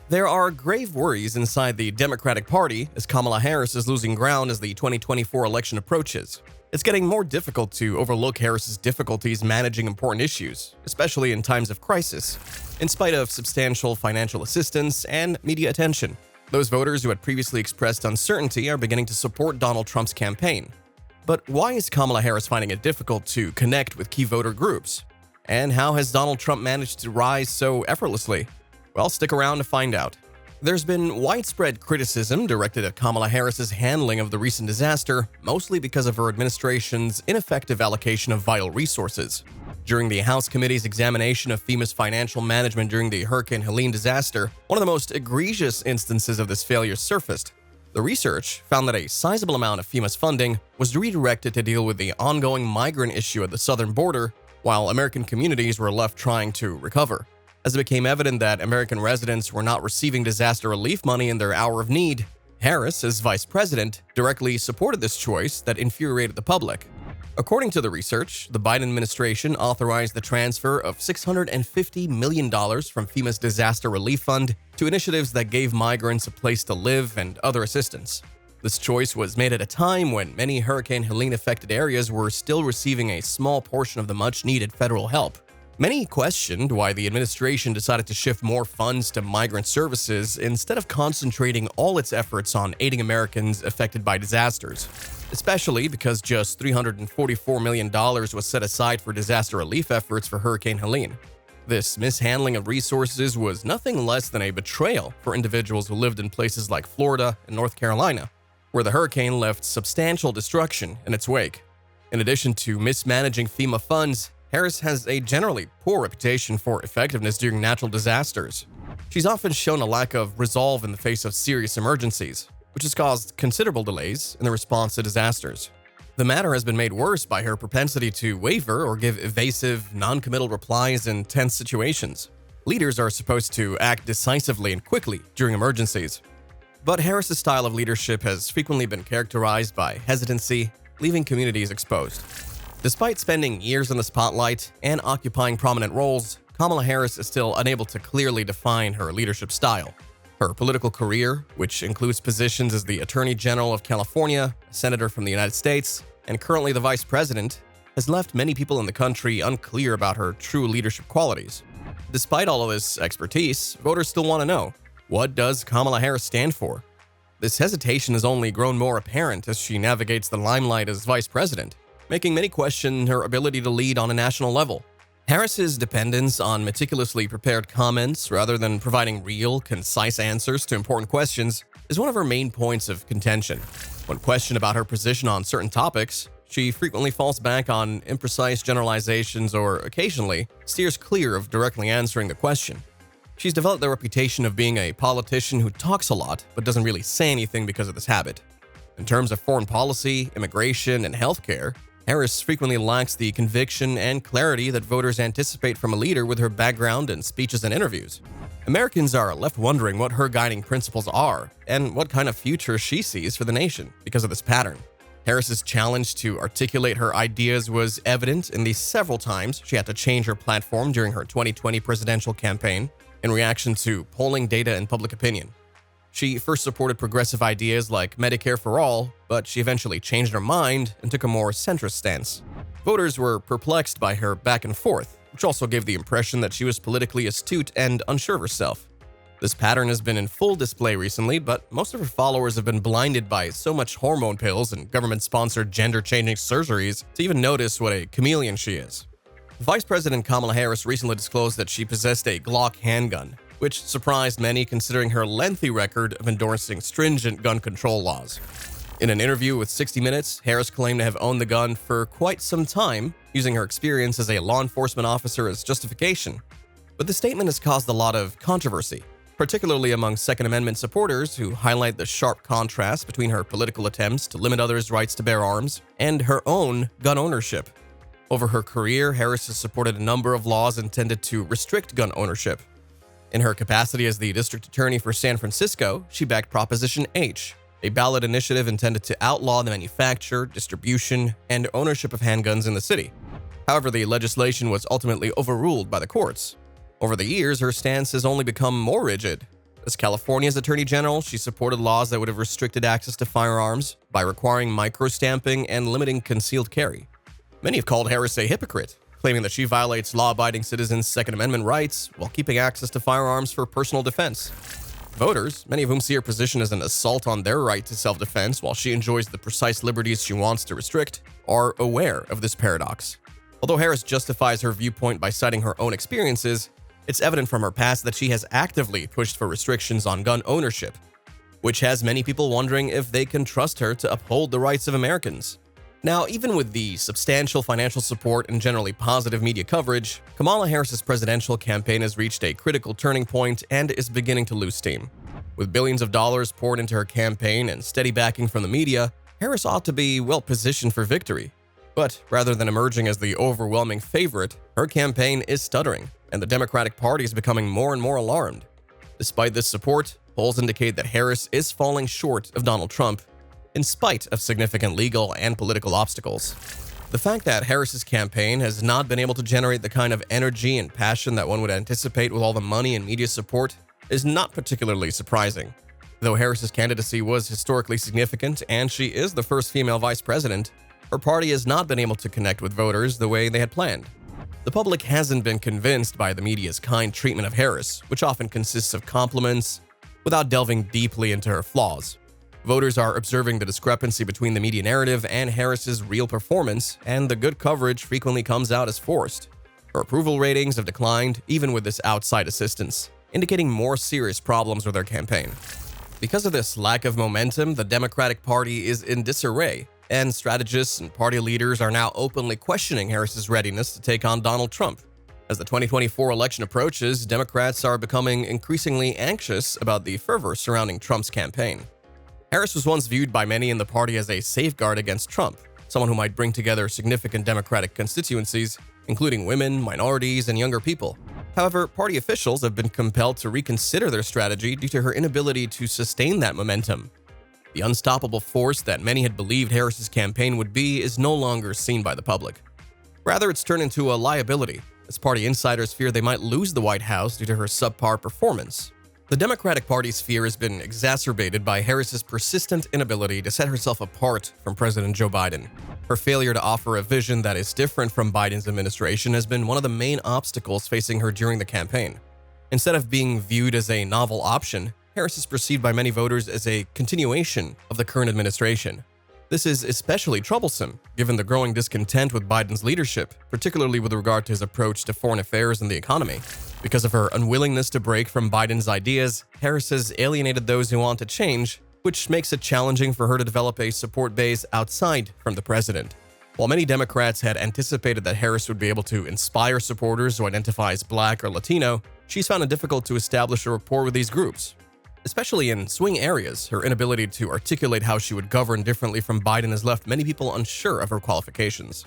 There are grave worries inside the Democratic Party as Kamala Harris is losing ground as the 2024 election approaches. It's getting more difficult to overlook Harris's difficulties managing important issues, especially in times of crisis, in spite of substantial financial assistance and media attention. Those voters who had previously expressed uncertainty are beginning to support Donald Trump's campaign. But why is Kamala Harris finding it difficult to connect with key voter groups? And how has Donald Trump managed to rise so effortlessly? Well, stick around to find out. There's been widespread criticism directed at Kamala Harris's handling of the recent disaster, mostly because of her administration's ineffective allocation of vital resources. During the House Committee's examination of FEMA's financial management during the Hurricane Helene disaster, one of the most egregious instances of this failure surfaced. The research found that a sizable amount of FEMA's funding was redirected to deal with the ongoing migrant issue at the southern border, while American communities were left trying to recover. As it became evident that American residents were not receiving disaster relief money in their hour of need, Harris, as vice president, directly supported this choice that infuriated the public. According to the research, the Biden administration authorized the transfer of $650 million from FEMA's disaster relief fund to initiatives that gave migrants a place to live and other assistance. This choice was made at a time when many Hurricane Helene-affected areas were still receiving a small portion of the much-needed federal help. Many questioned why the administration decided to shift more funds to migrant services instead of concentrating all its efforts on aiding Americans affected by disasters, especially because just $344 million was set aside for disaster relief efforts for Hurricane Helene. This mishandling of resources was nothing less than a betrayal for individuals who lived in places like Florida and North Carolina, where the hurricane left substantial destruction in its wake. In addition to mismanaging FEMA funds, Harris has a generally poor reputation for effectiveness during natural disasters. She's often shown a lack of resolve in the face of serious emergencies, which has caused considerable delays in the response to disasters. The matter has been made worse by her propensity to waver or give evasive, non-committal replies in tense situations. Leaders are supposed to act decisively and quickly during emergencies. But Harris's style of leadership has frequently been characterized by hesitancy, leaving communities exposed. Despite spending years in the spotlight and occupying prominent roles, Kamala Harris is still unable to clearly define her leadership style. Her political career, which includes positions as the Attorney General of California, a senator from the United States, and currently the Vice President, has left many people in the country unclear about her true leadership qualities. Despite all of this expertise, voters still want to know, what does Kamala Harris stand for? This hesitation has only grown more apparent as she navigates the limelight as Vice President, making many question her ability to lead on a national level. Harris's dependence on meticulously prepared comments rather than providing real, concise answers to important questions is one of her main points of contention. When questioned about her position on certain topics, she frequently falls back on imprecise generalizations or occasionally steers clear of directly answering the question. She's developed the reputation of being a politician who talks a lot but doesn't really say anything because of this habit. In terms of foreign policy, immigration, and healthcare, Harris frequently lacks the conviction and clarity that voters anticipate from a leader with her background in speeches and interviews. Americans are left wondering what her guiding principles are and what kind of future she sees for the nation because of this pattern. Harris's challenge to articulate her ideas was evident in the several times she had to change her platform during her 2020 presidential campaign in reaction to polling data and public opinion. She first supported progressive ideas like Medicare for all, but she eventually changed her mind and took a more centrist stance. Voters were perplexed by her back and forth, which also gave the impression that she was politically astute and unsure of herself. This pattern has been in full display recently, but most of her followers have been blinded by so much hormone pills and government-sponsored gender-changing surgeries to even notice what a chameleon she is. Vice President Kamala Harris recently disclosed that she possessed a Glock handgun, which surprised many considering her lengthy record of endorsing stringent gun control laws. In an interview with 60 Minutes, Harris claimed to have owned the gun for quite some time, using her experience as a law enforcement officer as justification. But the statement has caused a lot of controversy, particularly among Second Amendment supporters who highlight the sharp contrast between her political attempts to limit others' rights to bear arms and her own gun ownership. Over her career, Harris has supported a number of laws intended to restrict gun ownership. In her capacity as the district attorney for San Francisco, she backed Proposition H, a ballot initiative intended to outlaw the manufacture, distribution, and ownership of handguns in the city. However, the legislation was ultimately overruled by the courts. Over the years, her stance has only become more rigid. As California's Attorney General, she supported laws that would have restricted access to firearms by requiring microstamping and limiting concealed carry. Many have called Harris a hypocrite, claiming that she violates law-abiding citizens' Second Amendment rights while keeping access to firearms for personal defense. Voters, many of whom see her position as an assault on their right to self-defense while she enjoys the precise liberties she wants to restrict, are aware of this paradox. Although Harris justifies her viewpoint by citing her own experiences, it's evident from her past that she has actively pushed for restrictions on gun ownership, which has many people wondering if they can trust her to uphold the rights of Americans. Now, even with the substantial financial support and generally positive media coverage, Kamala Harris's presidential campaign has reached a critical turning point and is beginning to lose steam. With billions of dollars poured into her campaign and steady backing from the media, Harris ought to be well positioned for victory. But rather than emerging as the overwhelming favorite, her campaign is stuttering, and the Democratic Party is becoming more and more alarmed. Despite this support, polls indicate that Harris is falling short of Donald Trump, in spite of significant legal and political obstacles. The fact that Harris's campaign has not been able to generate the kind of energy and passion that one would anticipate with all the money and media support is not particularly surprising. Though Harris's candidacy was historically significant and she is the first female vice president, her party has not been able to connect with voters the way they had planned. The public hasn't been convinced by the media's kind treatment of Harris, which often consists of compliments without delving deeply into her flaws. Voters are observing the discrepancy between the media narrative and Harris's real performance, and the good coverage frequently comes out as forced. Her approval ratings have declined, even with this outside assistance, indicating more serious problems with her campaign. Because of this lack of momentum, the Democratic Party is in disarray, and strategists and party leaders are now openly questioning Harris's readiness to take on Donald Trump. As the 2024 election approaches, Democrats are becoming increasingly anxious about the fervor surrounding Trump's campaign. Harris was once viewed by many in the party as a safeguard against Trump, someone who might bring together significant Democratic constituencies, including women, minorities, and younger people. However, party officials have been compelled to reconsider their strategy due to her inability to sustain that momentum. The unstoppable force that many had believed Harris's campaign would be is no longer seen by the public. Rather, it's turned into a liability, as party insiders fear they might lose the White House due to her subpar performance. The Democratic Party's fear has been exacerbated by Harris's persistent inability to set herself apart from President Joe Biden. Her failure to offer a vision that is different from Biden's administration has been one of the main obstacles facing her during the campaign. Instead of being viewed as a novel option, Harris is perceived by many voters as a continuation of the current administration. This is especially troublesome, given the growing discontent with Biden's leadership, particularly with regard to his approach to foreign affairs and the economy. Because of her unwillingness to break from Biden's ideas, Harris has alienated those who want to change, which makes it challenging for her to develop a support base outside from the president. While many Democrats had anticipated that Harris would be able to inspire supporters who identify as Black or Latino, she's found it difficult to establish a rapport with these groups. Especially in swing areas, her inability to articulate how she would govern differently from Biden has left many people unsure of her qualifications.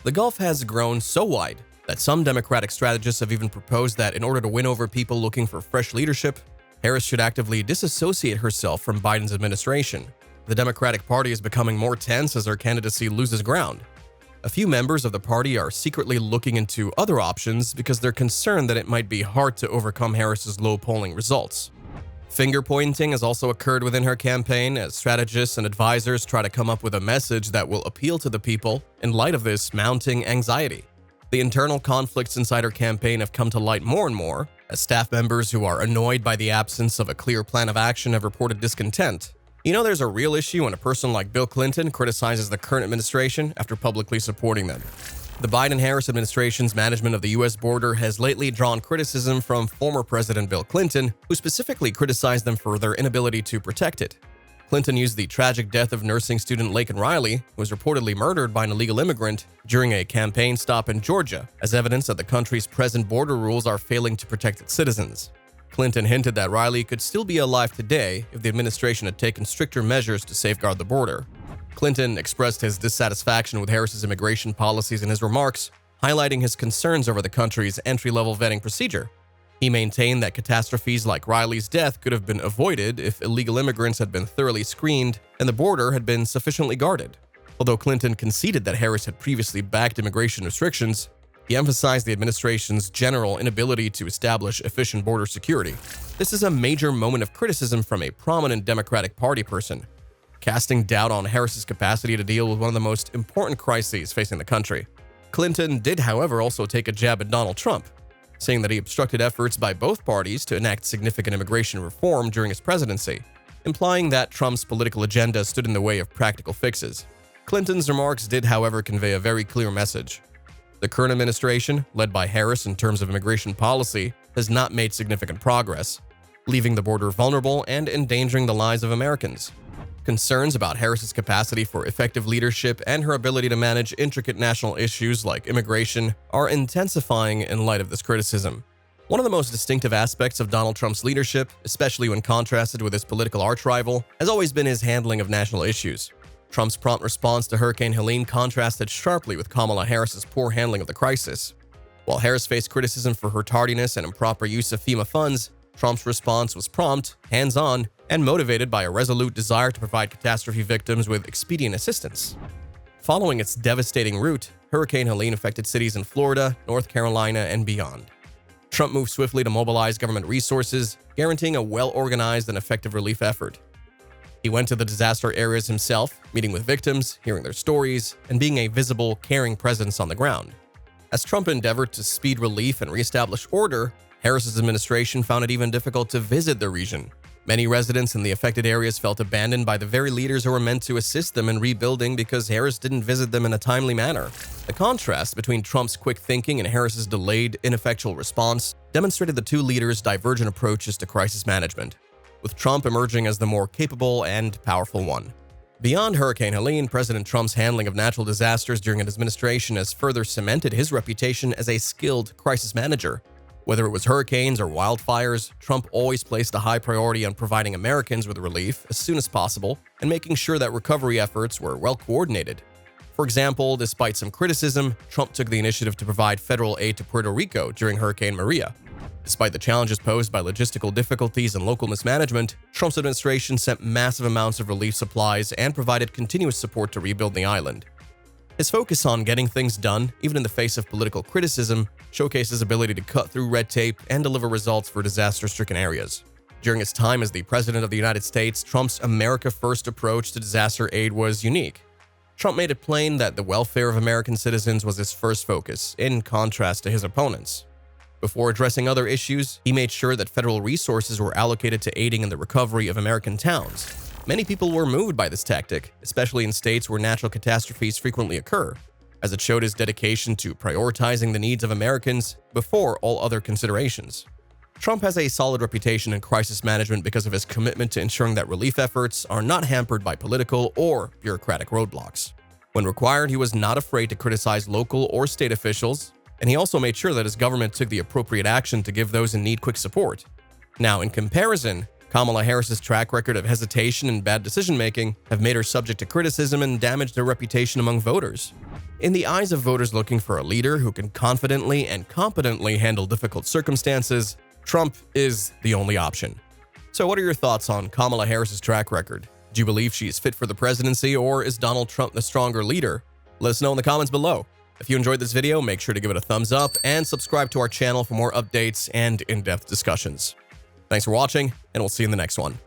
The gulf has grown so wide that some Democratic strategists have even proposed that in order to win over people looking for fresh leadership, Harris should actively disassociate herself from Biden's administration. The Democratic Party is becoming more tense as her candidacy loses ground. A few members of the party are secretly looking into other options because they're concerned that it might be hard to overcome Harris's low polling results. Finger-pointing has also occurred within her campaign as strategists and advisors try to come up with a message that will appeal to the people in light of this mounting anxiety. The internal conflicts inside her campaign have come to light more and more, as staff members who are annoyed by the absence of a clear plan of action have reported discontent. You know, there's a real issue when a person like Bill Clinton criticizes the current administration after publicly supporting them. The Biden-Harris administration's management of the U.S. border has lately drawn criticism from former President Bill Clinton, who specifically criticized them for their inability to protect it. Clinton used the tragic death of nursing student Laken Riley, who was reportedly murdered by an illegal immigrant, during a campaign stop in Georgia, as evidence that the country's present border rules are failing to protect its citizens. Clinton hinted that Riley could still be alive today if the administration had taken stricter measures to safeguard the border. Clinton expressed his dissatisfaction with Harris's immigration policies in his remarks, highlighting his concerns over the country's entry-level vetting procedure. He maintained that catastrophes like Riley's death could have been avoided if illegal immigrants had been thoroughly screened and the border had been sufficiently guarded. Although Clinton conceded that Harris had previously backed immigration restrictions, He emphasized the administration's general inability to establish efficient border security. This is a major moment of criticism from a prominent Democratic Party person, casting doubt on Harris's capacity to deal with one of the most important crises facing the country. Clinton did, however, also take a jab at Donald Trump, saying that he obstructed efforts by both parties to enact significant immigration reform during his presidency, implying that Trump's political agenda stood in the way of practical fixes. Clinton's remarks did, however, convey a very clear message. The current administration, led by Harris in terms of immigration policy, has not made significant progress, leaving the border vulnerable and endangering the lives of Americans. Concerns about Harris's capacity for effective leadership and her ability to manage intricate national issues like immigration are intensifying in light of this criticism. One of the most distinctive aspects of Donald Trump's leadership, especially when contrasted with his political archrival, has always been his handling of national issues. Trump's prompt response to Hurricane Helene contrasted sharply with Kamala Harris's poor handling of the crisis. While Harris faced criticism for her tardiness and improper use of FEMA funds, Trump's response was prompt, hands-on, and motivated by a resolute desire to provide catastrophe victims with expedient assistance. Following its devastating route, Hurricane Helene affected cities in Florida, North Carolina, and beyond. Trump moved swiftly to mobilize government resources, guaranteeing a well-organized and effective relief effort. He went to the disaster areas himself, meeting with victims, hearing their stories, and being a visible, caring presence on the ground. As Trump endeavored to speed relief and reestablish order, Harris's administration found it even difficult to visit the region. Many residents in the affected areas felt abandoned by the very leaders who were meant to assist them in rebuilding because Harris didn't visit them in a timely manner. The contrast between Trump's quick thinking and Harris's delayed, ineffectual response demonstrated the two leaders' divergent approaches to crisis management, with Trump emerging as the more capable and powerful one. Beyond Hurricane Helene, President Trump's handling of natural disasters during his administration has further cemented his reputation as a skilled crisis manager. Whether it was hurricanes or wildfires, Trump always placed a high priority on providing Americans with relief as soon as possible and making sure that recovery efforts were well coordinated. For example, despite some criticism, Trump took the initiative to provide federal aid to Puerto Rico during Hurricane Maria. Despite the challenges posed by logistical difficulties and local mismanagement, Trump's administration sent massive amounts of relief supplies and provided continuous support to rebuild the island. His focus on getting things done, even in the face of political criticism, showcased his ability to cut through red tape and deliver results for disaster-stricken areas. During his time as the President of the United States, Trump's America-first approach to disaster aid was unique. Trump made it plain that the welfare of American citizens was his first focus, in contrast to his opponents. Before addressing other issues, he made sure that federal resources were allocated to aiding in the recovery of American towns. Many people were moved by this tactic, especially in states where natural catastrophes frequently occur, as it showed his dedication to prioritizing the needs of Americans before all other considerations. Trump has a solid reputation in crisis management because of his commitment to ensuring that relief efforts are not hampered by political or bureaucratic roadblocks. When required, he was not afraid to criticize local or state officials, and he also made sure that his government took the appropriate action to give those in need quick support. Now, in comparison, Kamala Harris's track record of hesitation and bad decision-making have made her subject to criticism and damaged her reputation among voters. In the eyes of voters looking for a leader who can confidently and competently handle difficult circumstances, Trump is the only option. So what are your thoughts on Kamala Harris's track record? Do you believe she is fit for the presidency, or is Donald Trump the stronger leader? Let us know in the comments below. If you enjoyed this video, make sure to give it a thumbs up and subscribe to our channel for more updates and in-depth discussions. Thanks for watching, and we'll see you in the next one.